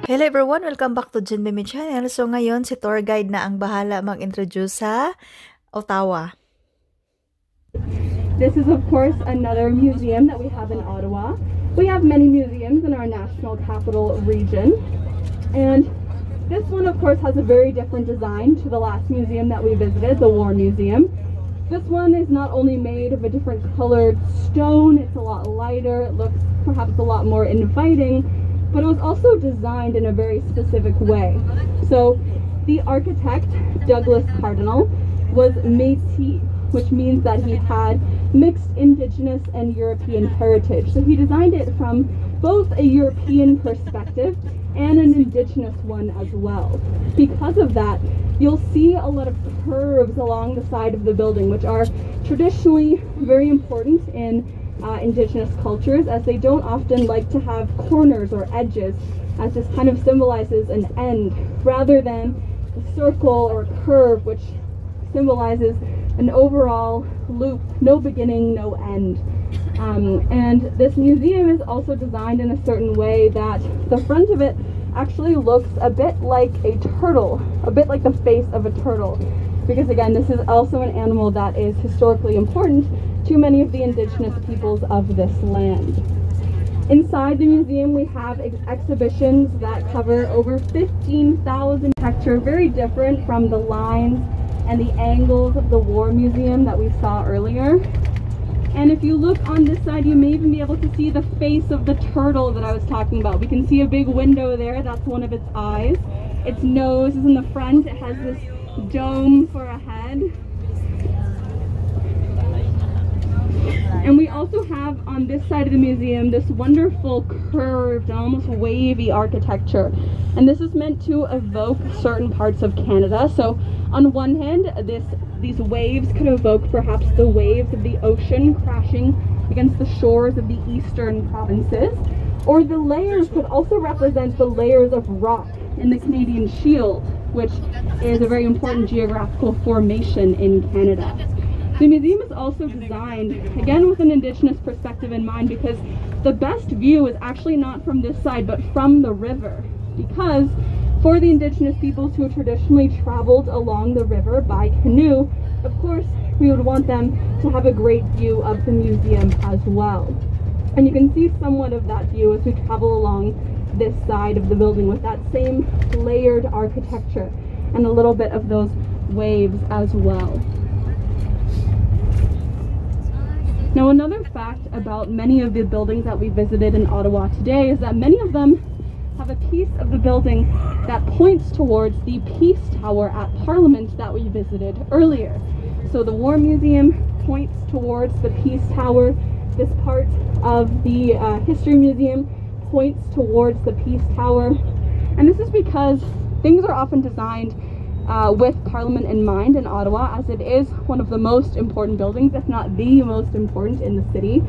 Hello everyone! Welcome back to Janbem Mae channel. So ngayon, si tour guide na ang bahala mag-introduce sa Ottawa. This is of course another museum that we have in Ottawa. We have many museums in our national capital region. And this one of course has a very different design to the last museum that we visited, the War Museum. This one is not only made of a different colored stone, it's a lot lighter, it looks perhaps a lot more inviting, but it was also designed in a very specific way. So the architect, Douglas Cardinal, was Métis, which means that he had mixed Indigenous and European heritage. So he designed it from both a European perspective and an Indigenous one as well. Because of that, you'll see a lot of curves along the side of the building, which are traditionally very important in Indigenous cultures, as they don't often like to have corners or edges, as this kind of symbolizes an end, rather than a circle or curve, which symbolizes an overall loop, no beginning, no end. And this museum is also designed in a certain way that the front of it actually looks a bit like a turtle, a bit like the face of a turtle, because again, this is also an animal that is historically important to many of the Indigenous peoples of this land. Inside the museum, we have exhibitions that cover over 15,000 hectares, very different from the lines and the angles of the War Museum that we saw earlier. And if you look on this side, you may even be able to see the face of the turtle that I was talking about. We can see a big window there, that's one of its eyes. Its nose is in the front, it has this dome for a head. And we also have on this side of the museum this wonderful curved and almost wavy architecture. And this is meant to evoke certain parts of Canada. So on one hand, these waves could evoke perhaps the waves of the ocean crashing against the shores of the eastern provinces. Or the layers could also represent the layers of rock in the Canadian Shield, which is a very important geographical formation in Canada. The museum is also designed, again with an Indigenous perspective in mind, because the best view is actually not from this side, but from the river. Because for the Indigenous peoples who traditionally traveled along the river by canoe, of course, we would want them to have a great view of the museum as well. And you can see somewhat of that view as we travel along this side of the building with that same layered architecture and a little bit of those waves as well. Now, another fact about many of the buildings that we visited in Ottawa today is that many of them have a piece of the building that points towards the Peace Tower at Parliament that we visited earlier. So the War Museum points towards the Peace Tower. This part of the History Museum points towards the Peace Tower. And this is because things are often designed with Parliament in mind in Ottawa, as it is one of the most important buildings, if not the most important in the city.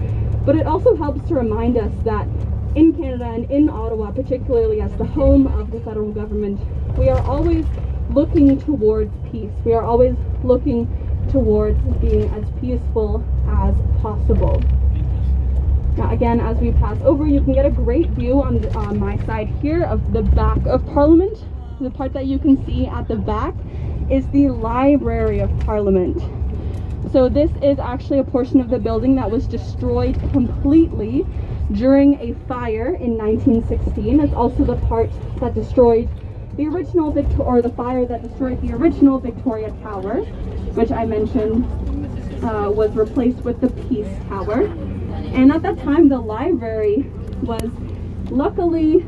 But it also helps to remind us that in Canada and in Ottawa, particularly as the home of the federal government, we are always looking towards peace. We are always looking towards being as peaceful as possible. Now again, as we pass over, you can get a great view on my side here of the back of Parliament. The part that you can see at the back is the Library of Parliament. So this is actually a portion of the building that was destroyed completely during a fire in 1916. It's also the part that destroyed the original the fire that destroyed the original Victoria Tower, which I mentioned was replaced with the Peace Tower. And at that time, the library was luckily,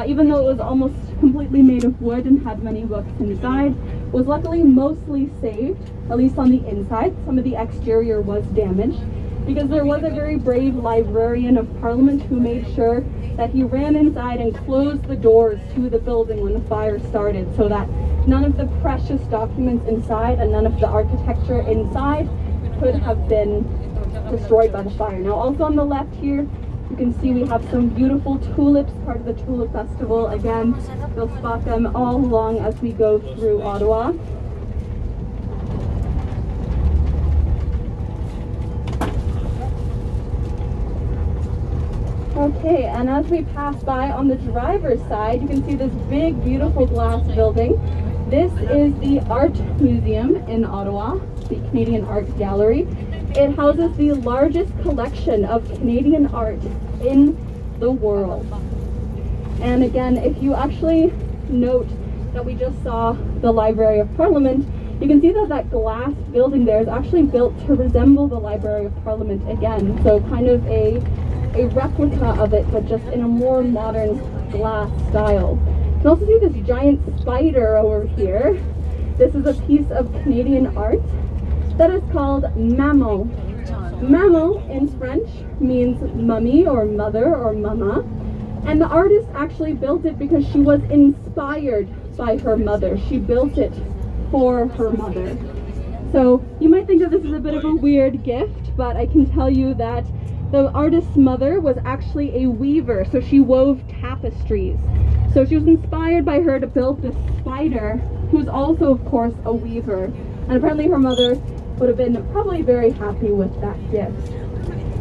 even though it was almost completely made of wood and had many books inside, was luckily mostly saved, at least on the inside. Some of the exterior was damaged, because there was a very brave librarian of Parliament who made sure that he ran inside and closed the doors to the building when the fire started, so that none of the precious documents inside and none of the architecture inside could have been destroyed by the fire. Now also on the left here, you can see we have some beautiful tulips, part of the Tulip Festival. Again, you'll spot them all along as we go through Ottawa. Okay, and as we pass by on the driver's side, you can see this big, beautiful glass building. This is the Art Museum in Ottawa, the Canadian Art Gallery. It houses the largest collection of Canadian art in the world. And again, if you actually note that we just saw the Library of Parliament, you can see that that glass building there is actually built to resemble the Library of Parliament again. So kind of a replica of it, but just in a more modern glass style. You can also see this giant spider over here. This is a piece of Canadian art that is called Maman. Maman in French means mummy or mother or mama. And the artist actually built it because she was inspired by her mother. She built it for her mother. So you might think that this is a bit of a weird gift, but I can tell you that the artist's mother was actually a weaver, so she wove tapestries. So she was inspired by her to build this spider, who's also, of course, a weaver. And apparently her mother would have been probably very happy with that gift.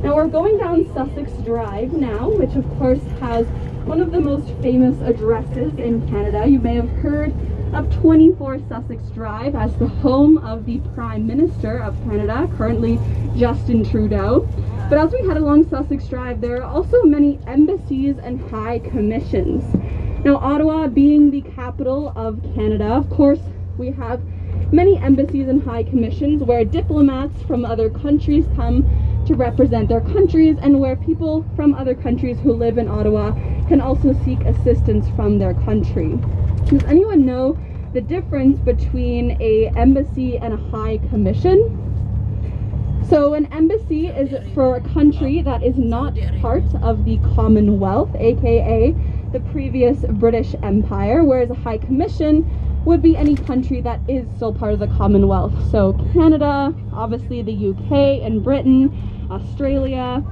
Now we're going down Sussex Drive now, which of course has one of the most famous addresses in Canada. You may have heard of 24 Sussex Drive as the home of the Prime Minister of Canada, currently Justin Trudeau. But as we head along Sussex Drive, there are also many embassies and high commissions. Now, Ottawa being the capital of Canada, of course, we have many embassies and high commissions where diplomats from other countries come to represent their countries, and where people from other countries who live in Ottawa can also seek assistance from their country. Does anyone know the difference between an embassy and a high commission? So an embassy is for a country that is not part of the Commonwealth, aka the previous British Empire, whereas a high commission would be any country that is still part of the Commonwealth. So Canada, obviously the UK and Britain, Australia.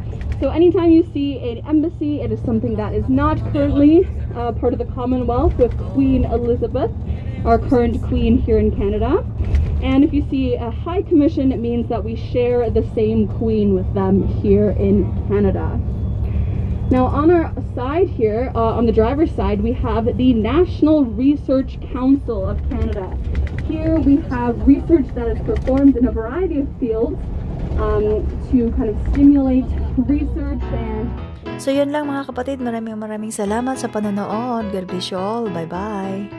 So anytime you see an embassy, it is something that is not currently part of the Commonwealth, with Queen Elizabeth, our current queen here in Canada. And if you see a high commission, it means that we share the same queen with them here in Canada. Now on our side here, on the driver's side, we have the National Research Council of Canada. Here we have research that is performed in a variety of fields to kind of stimulate research. And So yun lang mga kapatid, maraming salamat sa panonood. God bless you all. Bye-bye.